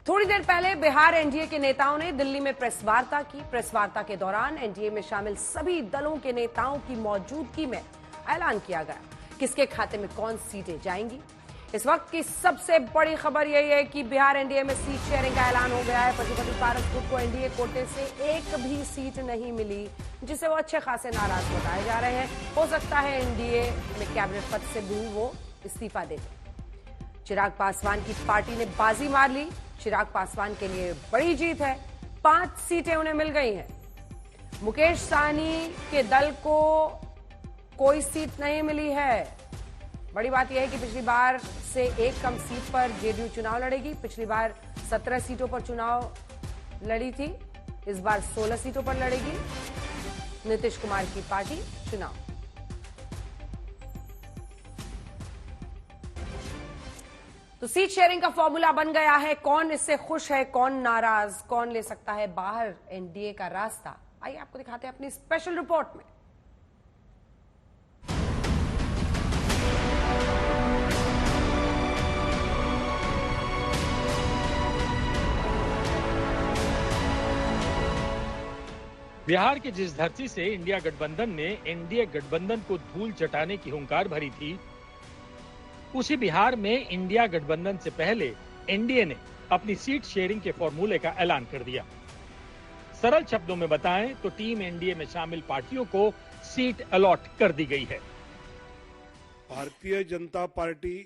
थोड़ी देर पहले बिहार एनडीए के नेताओं ने दिल्ली में प्रेस वार्ता की। प्रेस वार्ता के दौरान एनडीए में शामिल सभी दलों के नेताओं की मौजूदगी में ऐलान किया गया किसके खाते में कौन सीटें जाएंगी। इस वक्त की सबसे बड़ी खबर यही है कि बिहार एनडीए में सीट शेयरिंग का ऐलान हो गया है। पशुपति पारस ग्रुप को एनडीए कोटे से एक भी सीट नहीं मिली, जिसे वो अच्छे खासे नाराज बताए जा रहे हैं। हो सकता है एनडीए में कैबिनेट पद से भी वो इस्तीफा दे दें। चिराग पासवान की पार्टी ने बाजी मार ली। चिराग पासवान के लिए बड़ी जीत है, 5 सीटें उन्हें मिल गई हैं। मुकेश साहनी के दल को कोई सीट नहीं मिली है। बड़ी बात यह है कि पिछली बार से एक कम सीट पर जेडीयू चुनाव लड़ेगी। पिछली बार 17 सीटों पर चुनाव लड़ी थी, इस बार 16 सीटों पर लड़ेगी नीतीश कुमार की पार्टी चुनाव। तो सीट शेयरिंग का फॉर्मूला बन गया है। कौन इससे खुश है, कौन नाराज, कौन ले सकता है बाहर एनडीए का रास्ता, आइए आपको दिखाते हैं अपनी स्पेशल रिपोर्ट में। बिहार की जिस धरती से इंडिया गठबंधन ने एनडीए गठबंधन को धूल चटाने की हुंकार भरी थी, उसी बिहार में इंडिया गठबंधन से पहले एनडीए ने अपनी सीट शेयरिंग के फॉर्मूले का ऐलान कर दिया। सरल शब्दों में बताएं तो टीम एनडीए में शामिल पार्टियों को सीट अलॉट कर दी गई है। भारतीय जनता पार्टी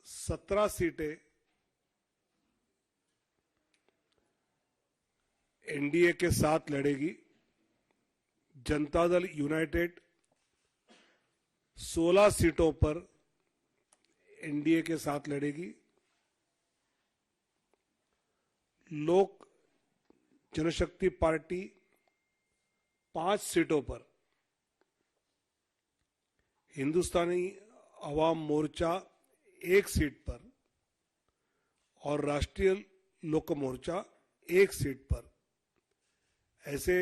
17 सीटें एनडीए के साथ लड़ेगी। जनता दल यूनाइटेड 16 सीटों पर एनडीए के साथ लड़ेगी। लोक जनशक्ति पार्टी 5 सीटों पर, हिंदुस्तानी अवाम मोर्चा 1 सीट पर और राष्ट्रीय लोक मोर्चा 1 सीट पर, ऐसे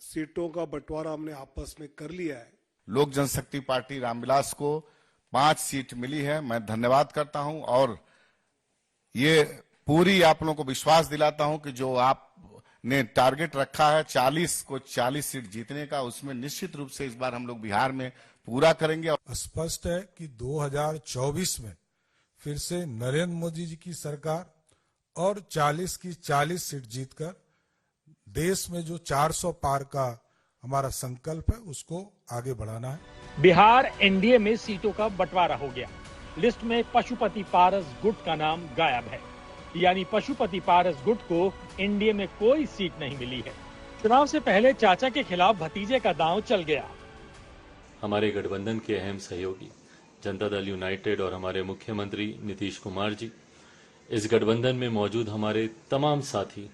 सीटों का बंटवारा हमने आपस में कर लिया है। लोक जनशक्ति पार्टी रामविलास को 5 सीट मिली है। मैं धन्यवाद करता हूं और ये पूरी आप लोगों को विश्वास दिलाता हूं कि जो आपने टारगेट रखा है 40 को 40 सीट जीतने का, उसमें निश्चित रूप से इस बार हम लोग बिहार में पूरा करेंगे। स्पष्ट है कि 2024 में फिर से नरेंद्र मोदी जी की सरकार और 40 की 40 सीट जीतकर देश में जो 400 पार का हमारा संकल्प है उसको आगे बढ़ाना है। बिहार एनडीए में सीटों का बंटवारा हो गया। लिस्ट में पशुपति पारस गुट का नाम गायब है, यानी पशुपति पारस गुट को एनडीए में कोई सीट नहीं मिली है। चुनाव से पहले चाचा के खिलाफ भतीजे का दांव चल गया। हमारे गठबंधन के अहम सहयोगी जनता दल यूनाइटेड और हमारे मुख्यमंत्री नीतीश कुमार जी, इस गठबंधन में मौजूद हमारे तमाम साथी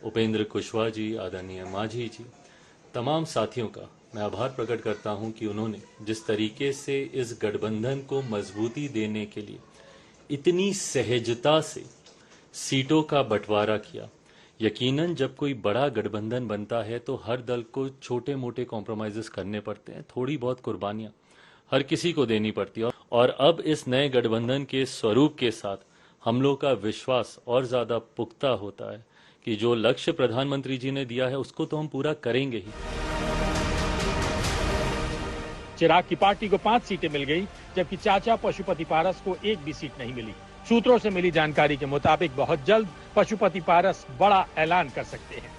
उपेंद्र कुशवाहा जी, आदरणीय मांझी जी, तमाम साथियों का मैं आभार प्रकट करता हूं कि उन्होंने जिस तरीके से इस गठबंधन को मजबूती देने के लिए इतनी सहजता से सीटों का बंटवारा किया। यकीनन जब कोई बड़ा गठबंधन बनता है तो हर दल को छोटे मोटे कॉम्प्रोमाइजेस करने पड़ते हैं, थोड़ी बहुत कुर्बानियां हर किसी को देनी पड़ती है। और अब इस नए गठबंधन के स्वरूप के साथ हम लोग का विश्वास और ज्यादा पुख्ता होता है कि जो लक्ष्य प्रधानमंत्री जी ने दिया है उसको तो हम पूरा करेंगे ही। चिराग की पार्टी को 5 सीटें मिल गई, जबकि चाचा पशुपति पारस को एक भी सीट नहीं मिली। सूत्रों से मिली जानकारी के मुताबिक बहुत जल्द पशुपति पारस बड़ा ऐलान कर सकते हैं।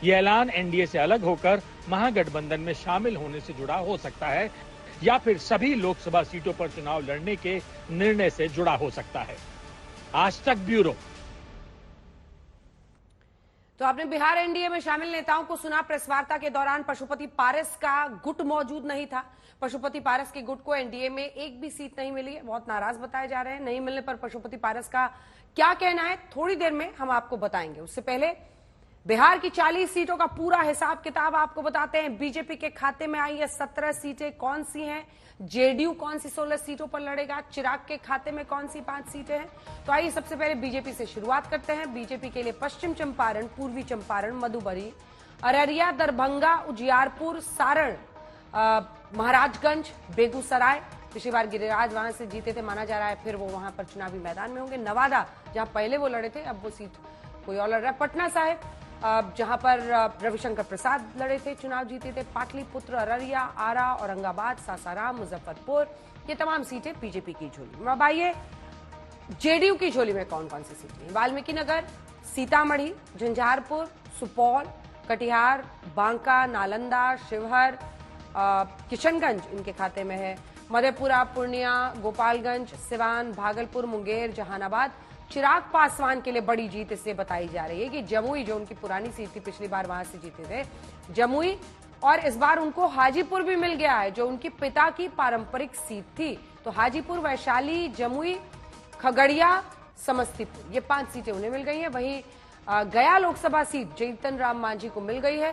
यह ऐलान एनडीए से अलग होकर महागठबंधन में शामिल होने से जुड़ा हो सकता है या फिर सभी लोकसभा सीटों पर चुनाव लड़ने के निर्णय से जुड़ा हो सकता है। आज तक ब्यूरो। तो आपने बिहार एनडीए में शामिल नेताओं को सुना। प्रेस वार्ता के दौरान पशुपति पारस का गुट मौजूद नहीं था। पशुपति पारस के गुट को एनडीए में एक भी सीट नहीं मिली है, बहुत नाराज बताए जा रहे हैं। नहीं मिलने पर पशुपति पारस का क्या कहना है, थोड़ी देर में हम आपको बताएंगे। उससे पहले बिहार की 40 सीटों का पूरा हिसाब किताब आपको बताते हैं। बीजेपी के खाते में आई है 17 सीटें, कौन सी हैं? जेडीयू कौन सी 16 सीटों पर लड़ेगा? चिराग के खाते में कौन सी 5 सीटें हैं? तो आइए सबसे पहले बीजेपी से शुरुआत करते हैं। बीजेपी के लिए पश्चिम चंपारण, पूर्वी चंपारण, मधुबनी, अररिया, दरभंगा, उजियारपुर, सारण, महाराजगंज, बेगूसराय, पिछली बार गिरिराज वहां से जीते थे, माना जा रहा है फिर वो वहां पर चुनावी मैदान में होंगे। नवादा, जहां पहले वो लड़े थे, अब वो सीट कोई और लड़ रहा है। पटना साहिब, जहां पर रविशंकर प्रसाद लड़े थे, चुनाव जीते थे। पाटलिपुत्र, अररिया, आरा, औरंगाबाद, सासाराम, मुजफ्फरपुर, ये तमाम सीटें बीजेपी की झोली में। अब आइए जेडीयू की झोली में कौन कौन सी सीटें हैं। वाल्मीकि नगर, सीतामढ़ी, झंझारपुर, सुपौल, कटिहार, बांका, नालंदा, शिवहर, किशनगंज इनके खाते में है। मधेपुरा, पूर्णिया, गोपालगंज, सिवान, भागलपुर, मुंगेर, जहानाबाद। चिराग पासवान के लिए बड़ी जीत इसलिए बताई जा रही है कि जमुई, जो उनकी पुरानी सीट थी, पिछली बार वहां से जीते थे, जमुई, और इस बार उनको हाजीपुर भी मिल गया है, जो उनकी पिता की पारंपरिक सीट थी। तो हाजीपुर, वैशाली, जमुई, खगड़िया, समस्तीपुर, ये 5 सीटें उन्हें मिल गई हैं। वहीं गया लोकसभा सीट जीतन राम मांझी को मिल गई है।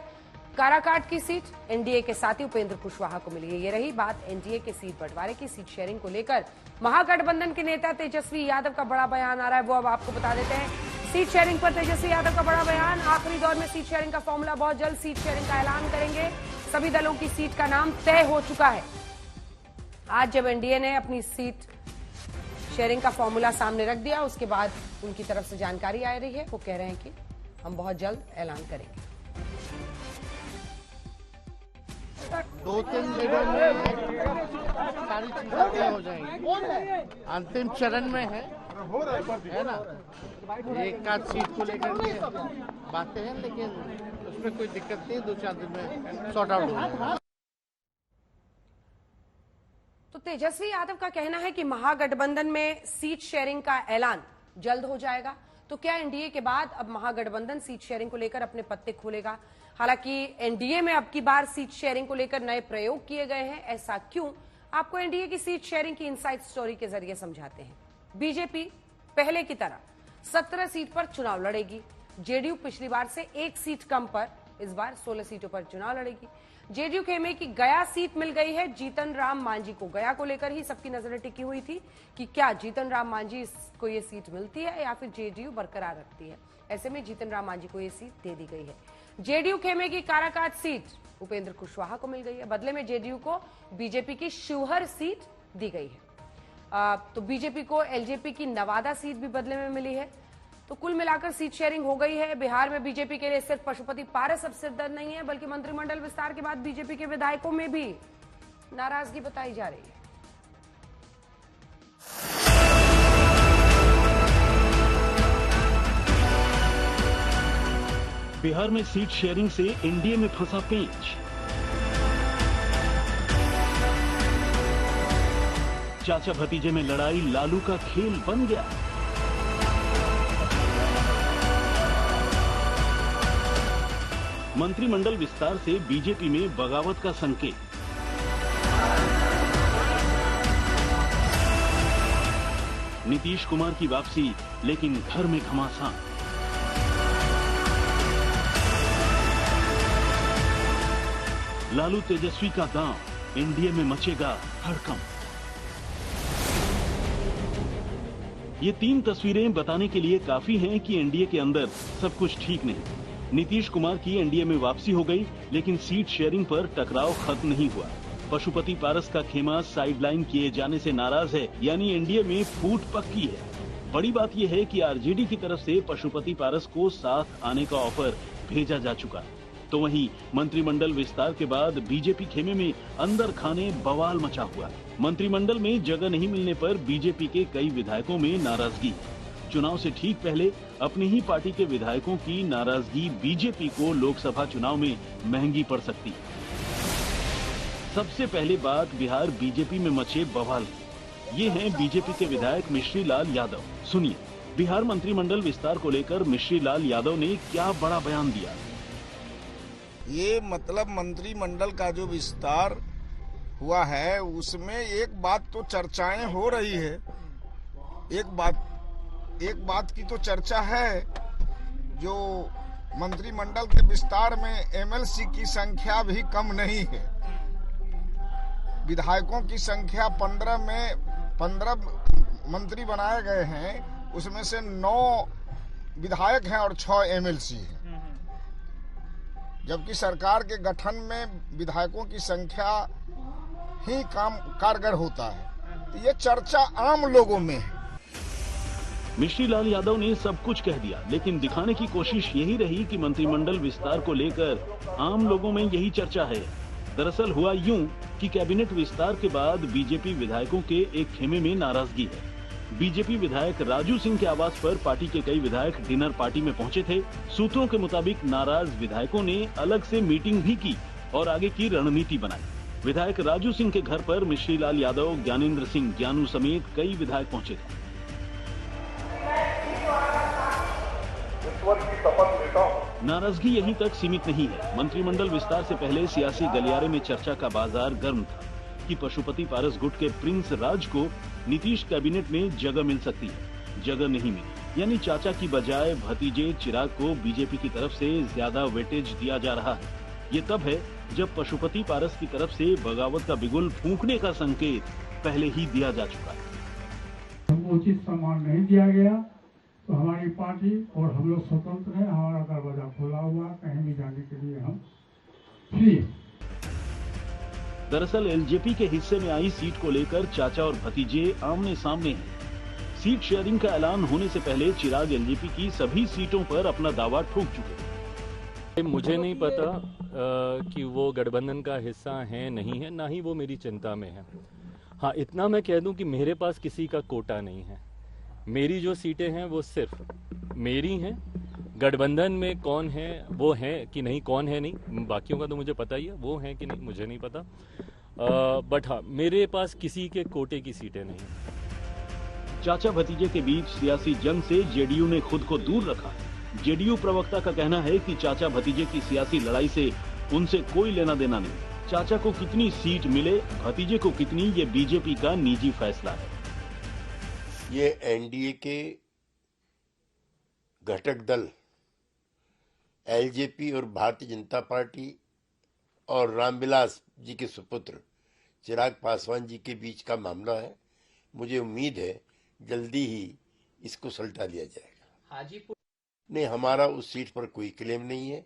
काराकाट की सीट एनडीए के साथी उपेंद्र कुशवाहा को मिली है। ये रही बात एनडीए के सीट बंटवारे की। सीट शेयरिंग को लेकर महागठबंधन के नेता तेजस्वी यादव का बड़ा बयान आ रहा है, वो अब आपको बता देते हैं। सीट शेयरिंग पर तेजस्वी यादव का बड़ा बयान। आखिरी दौर में सीट शेयरिंग का फॉर्मूला, बहुत जल्द सीट शेयरिंग का ऐलान करेंगे। सभी दलों की सीट का नाम तय हो चुका है। आज जब एनडीए ने अपनी सीट शेयरिंग का फॉर्मूला सामने रख दिया, उसके बाद उनकी तरफ से जानकारी आ रही है, वो कह रहे हैं कि हम बहुत जल्द ऐलान करेंगे। 2-3 दिनों में सारी चीजें तय हो जाएंगी। अंतिम चरण में है ना, एक आध सीट को लेकर के बातें हैं, लेकिन उसमें कोई दिक्कत नहीं, 2-4 दिन में सॉर्ट आउट हो जाएगा। तो तेजस्वी यादव का कहना है कि महागठबंधन में सीट शेयरिंग का ऐलान जल्द हो जाएगा। तो क्या एनडीए के बाद अब महागठबंधन सीट शेयरिंग को लेकर अपने पत्ते खोलेगा? हालांकि एनडीए में अब की बार सीट शेयरिंग को लेकर नए प्रयोग किए गए हैं। ऐसा क्यों? आपको एनडीए की सीट शेयरिंग की इनसाइड स्टोरी के जरिए समझाते हैं। बीजेपी पहले की तरह 17 सीट पर चुनाव लड़ेगी। जेडीयू पिछली बार से 1 सीट कम पर इस बार 16 सीटों पर चुनाव लड़ेगी। जेडीयू खेमे की गया सीट मिल गई है जीतन राम मांझी को। गया को लेकर ही सबकी नजरें टिकी हुई थी कि क्या जीतन राम मांझी को ये सीट मिलती है या फिर जेडीयू बरकरार रखती है। ऐसे में जीतन राम मांझी को ये सीट दे दी गई है। जेडीयू खेमे की काराकाट सीट उपेंद्र कुशवाहा को मिल गई है। बदले में जेडीयू को बीजेपी की शिवहर सीट दी गई है। तो बीजेपी को एलजेपी की नवादा सीट भी बदले में मिली है। तो कुल मिलाकर सीट शेयरिंग हो गई है। बिहार में बीजेपी के लिए सिर्फ पशुपति पारस अब सिरदर्द नहीं है, बल्कि मंत्रिमंडल विस्तार के बाद बीजेपी के विधायकों में भी नाराजगी बताई जा रही है। बिहार में सीट शेयरिंग से एनडीए में फंसा पेंच। चाचा भतीजे में लड़ाई लालू का खेल बन गया। मंत्रिमंडल विस्तार से बीजेपी में बगावत का संकेत। नीतीश कुमार की वापसी, लेकिन घर में घमासान। लालू तेजस्वी का दांव, एनडीए में मचेगा हड़कंप। ये 3 तस्वीरें बताने के लिए काफी हैं कि एनडीए के अंदर सब कुछ ठीक नहीं। नीतीश कुमार की एनडीए में वापसी हो गई, लेकिन सीट शेयरिंग पर टकराव खत्म नहीं हुआ। पशुपति पारस का खेमा साइडलाइन किए जाने से नाराज है, यानी एनडीए में फूट पक्की है। बड़ी बात यह है कि आरजेडी की तरफ से पशुपति पारस को साथ आने का ऑफर भेजा जा चुका है। तो वहीं मंत्रिमंडल विस्तार के बाद बीजेपी खेमे में अंदर खाने बवाल मचा हुआ। मंत्रिमंडल में जगह नहीं मिलने पर बीजेपी के कई विधायकों में नाराजगी। चुनाव से ठीक पहले अपनी ही पार्टी के विधायकों की नाराजगी बीजेपी को लोकसभा चुनाव में महंगी पड़ सकती है। सबसे पहले बात बिहार बीजेपी में मचे बवाल की। ये हैं बीजेपी के विधायक मिश्री लाल यादव। सुनिए, बिहार मंत्रिमंडल विस्तार को लेकर मिश्री लाल यादव ने क्या बड़ा बयान दिया। ये मतलब मंत्रिमंडल का जो विस्तार हुआ है, उसमें एक बात तो चर्चाएं हो रही है। एक बात की तो चर्चा है, जो मंत्रिमंडल के विस्तार में एमएलसी की संख्या भी कम नहीं है। विधायकों की संख्या 15 मंत्री बनाए गए हैं, उसमें से 9 विधायक हैं और 6 एमएलसी हैं। जबकि सरकार के गठन में विधायकों की संख्या ही काम कारगर होता है। तो ये चर्चा आम लोगों में है। मिश्री लाल यादव ने सब कुछ कह दिया, लेकिन दिखाने की कोशिश यही रही कि मंत्रिमंडल विस्तार को लेकर आम लोगों में यही चर्चा है। दरअसल हुआ यूं कि कैबिनेट विस्तार के बाद बीजेपी विधायकों के एक खेमे में नाराजगी है। बीजेपी विधायक राजू सिंह के आवास पर पार्टी के कई विधायक डिनर पार्टी में पहुंचे थे। सूत्रों के मुताबिक नाराज विधायकों ने अलग से मीटिंग भी की और आगे की रणनीति बनाई। विधायक राजू सिंह के घर पर मिश्री लाल यादव, ज्ञानेंद्र सिंह ज्ञानू समेत कई विधायक पहुंचे थे। नाराजगी यहीं तक सीमित नहीं है। मंत्रिमंडल विस्तार से पहले सियासी गलियारे में चर्चा का बाजार गर्म था कि पशुपति पारस गुट के प्रिंस राज को नीतीश कैबिनेट में जगह मिल सकती है। जगह नहीं मिली, यानी चाचा की बजाय भतीजे चिराग को बीजेपी की तरफ से ज्यादा वेटेज दिया जा रहा है। ये तब है जब पशुपति पारस की तरफ से बगावत का बिगुल फूंकने का संकेत पहले ही दिया जा चुका है। हमको उचित सम्मान नहीं दिया गया तो हमारी पार्टी और हम लोग स्वतंत्र हैं। हमारा दरवाजा खुला हुआ, कहीं भी जाने के लिए हम फ्री। दरअसल एलजेपी के हिस्से में आई सीट को लेकर चाचा और भतीजे आमने सामने हैं। सीट शेयरिंग का ऐलान होने से पहले चिराग एलजेपी की सभी सीटों पर अपना दावा ठोक चुके हैं। मुझे नहीं पता कि वो गठबंधन का हिस्सा है नहीं है, ना ही वो मेरी चिंता में है। हाँ, इतना मैं कह दूं कि मेरे पास किसी का कोटा नहीं है। मेरी जो सीटें हैं वो सिर्फ मेरी हैं। गठबंधन में कौन है वो है कि नहीं, कौन है नहीं, बाकियों का तो मुझे पता ही है, वो है कि नहीं मुझे नहीं पता। बट हाँ, मेरे पास किसी के कोटे की सीटें नहीं। चाचा भतीजे के बीच सियासी जंग से जेडीयू ने खुद को दूर रखा। जेडीयू प्रवक्ता का कहना है कि चाचा भतीजे की सियासी लड़ाई से उनसे कोई लेना देना नहीं। चाचा को कितनी सीट मिले, भतीजे को कितनी, ये बीजेपी का निजी फैसला है। ये एनडीए के घटक दल एलजेपी और भारतीय जनता पार्टी और रामविलास जी के सुपुत्र चिराग पासवान जी के बीच का मामला है। मुझे उम्मीद है जल्दी ही इसको सुलझा लिया जाएगा। हाजीपुर नहीं, हमारा उस सीट पर कोई क्लेम नहीं है।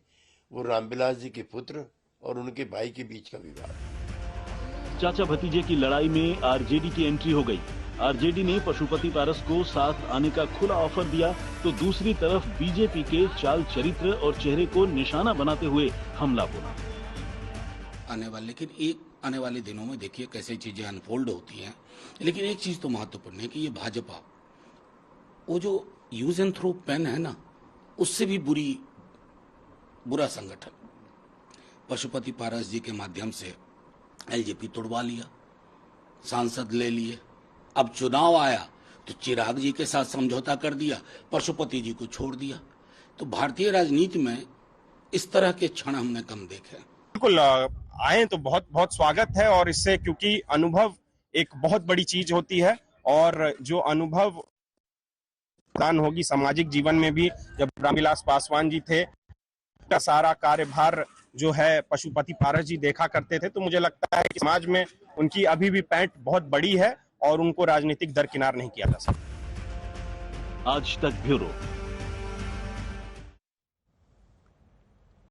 वो रामविलास जी के पुत्र और उनके भाई के बीच का विवाद। चाचा भतीजे की लड़ाई में आरजेडी की एंट्री हो गई। आरजेडी ने पशुपति पारस को साथ आने का खुला ऑफर दिया, तो दूसरी तरफ बीजेपी के चाल चरित्र और चेहरे को निशाना बनाते हुए हमला बोला। आने वाले दिनों में देखिए कैसे चीजें अनफोल्ड होती हैं। लेकिन एक चीज तो महत्वपूर्ण है कि ये भाजपा, वो जो यूज एंड थ्रो पेन है ना, उससे भी बुरा संगठन। पशुपति पारस जी के माध्यम से एलजेपी तोड़वा लिया, सांसद ले लिए। अब चुनाव आया तो चिराग जी के साथ समझौता कर दिया, पशुपति जी को छोड़ दिया। तो भारतीय राजनीति में इस तरह के क्षण हमने कम देखे। बिल्कुल आए तो बहुत बहुत स्वागत है, और इससे क्योंकि अनुभव एक बहुत बड़ी चीज होती है, और जो अनुभव प्रदान होगी सामाजिक जीवन में भी। जब रामविलास पासवान जी थे, का सारा कार्यभार जो है पशुपति पारस जी देखा करते थे, तो मुझे लगता है कि समाज में उनकी अभी भी पैंठ बहुत बड़ी है और उनको राजनीतिक दरकिनार नहीं किया जा सकता। आज तक ब्यूरो।